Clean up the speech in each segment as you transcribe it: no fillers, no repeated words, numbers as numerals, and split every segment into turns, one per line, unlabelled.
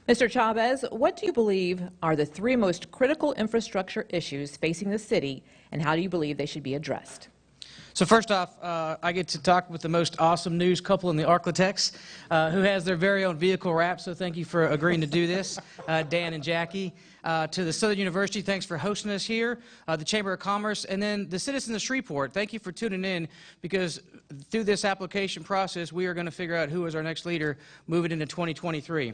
Mr. Chavez, what do you believe are the three most critical infrastructure issues facing the city, and how do you believe they should be addressed?
So first off, I get to talk with the most awesome news couple in the Arklatex, who has their very own vehicle wrap, so thank you for agreeing to do this, Dan and Jackie. To the Southern University, thanks for hosting us here, the Chamber of Commerce, and then the citizens of Shreveport, thank you for tuning in, because through this application process, we are going to figure out who is our next leader moving into 2023.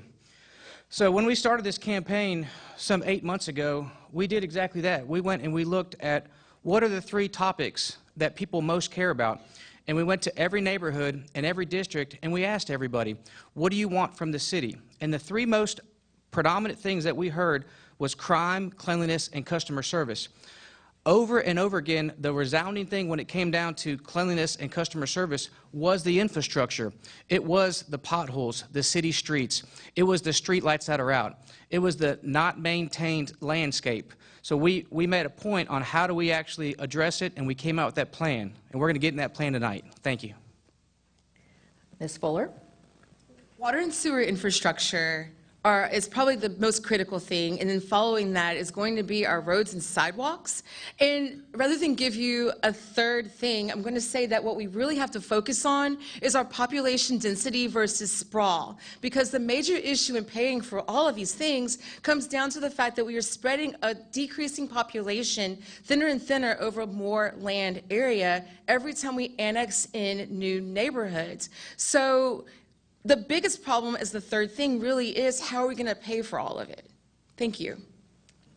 So when we started this campaign some 8 months ago, we did exactly that. We went and we looked at what are the three topics that people most care about. And we went to every neighborhood and every district and we asked everybody, what do you want from the city? And the three most predominant things that we heard was crime, cleanliness, and customer service. Over and over again, the resounding thing when it came down to cleanliness and customer service was the infrastructure. It was the potholes, the city streets. It was the street lights that are out. It was the not maintained landscape. So we made a point on how do we actually address it, and we came out with that plan. And we're going to get in that plan tonight. Thank you.
Ms. Fuller?
Water and sewer infrastructure is probably the most critical thing, and then following that is going to be our roads and sidewalks. And rather than give you a third thing, I'm going to say that what we really have to focus on is our population density versus sprawl, because the major issue in paying for all of these things comes down to the fact that we are spreading a decreasing population thinner and thinner over more land area every time we annex in new neighborhoods. So the biggest problem is the third thing really is how are we going to pay for all of it? Thank you.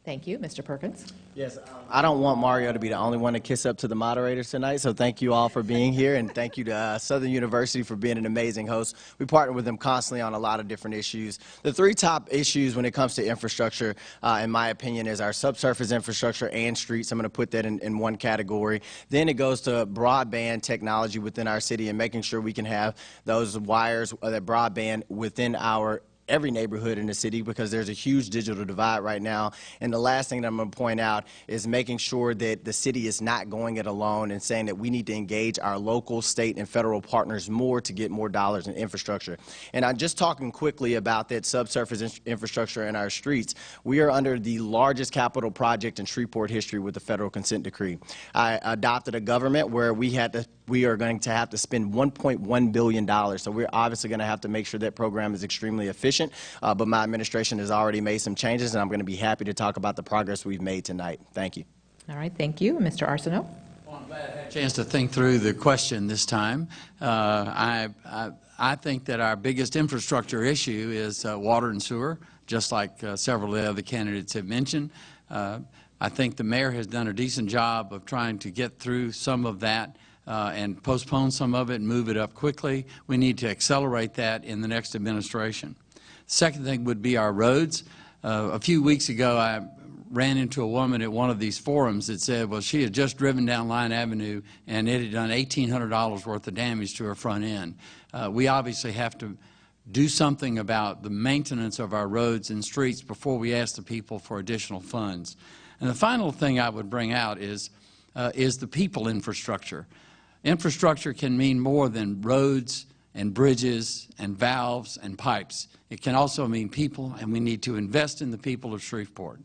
Thank you. Mr. Perkins?
Yes, I don't want Mario to be the only one to kiss up to the moderators tonight, so thank you all for being here, and thank you to Southern University for being an amazing host. We partner with them constantly on a lot of different issues. The three top issues when it comes to infrastructure, in my opinion, is our subsurface infrastructure and streets. I'm going to put that in one category. Then it goes to broadband technology within our city and making sure we can have those wires, that broadband within every neighborhood in the city, because there's a huge digital divide right now. And the last thing that I'm going to point out is making sure that the city is not going it alone and saying that we need to engage our local, state, and federal partners more to get more dollars in infrastructure. And I'm just talking quickly about that subsurface infrastructure in our streets. We are under the largest capital project in Shreveport history with the federal consent decree. I adopted a government where we are going to have to spend $1.1 billion. So we're obviously going to have to make sure that program is extremely efficient. But my administration has already made some changes, and I'm going to be happy to talk about the progress we've made tonight. Thank you.
All right. Thank you. Mr. Arsenault?
Well, I'm glad I had a chance to think through the question this time. I think that our biggest infrastructure issue is water and sewer, just like several of the other candidates have mentioned. I think the mayor has done a decent job of trying to get through some of that and postpone some of it and move it up quickly. We need to accelerate that in the next administration. Second thing would be our roads. A few weeks ago, I ran into a woman at one of these forums that said, well, she had just driven down Line Avenue and it had done $1,800 worth of damage to her front end. We obviously have to do something about the maintenance of our roads and streets before we ask the people for additional funds. And the final thing I would bring out is the people infrastructure. Infrastructure can mean more than roads and bridges and valves and pipes. It can also mean people, and we need to invest in the people of Shreveport.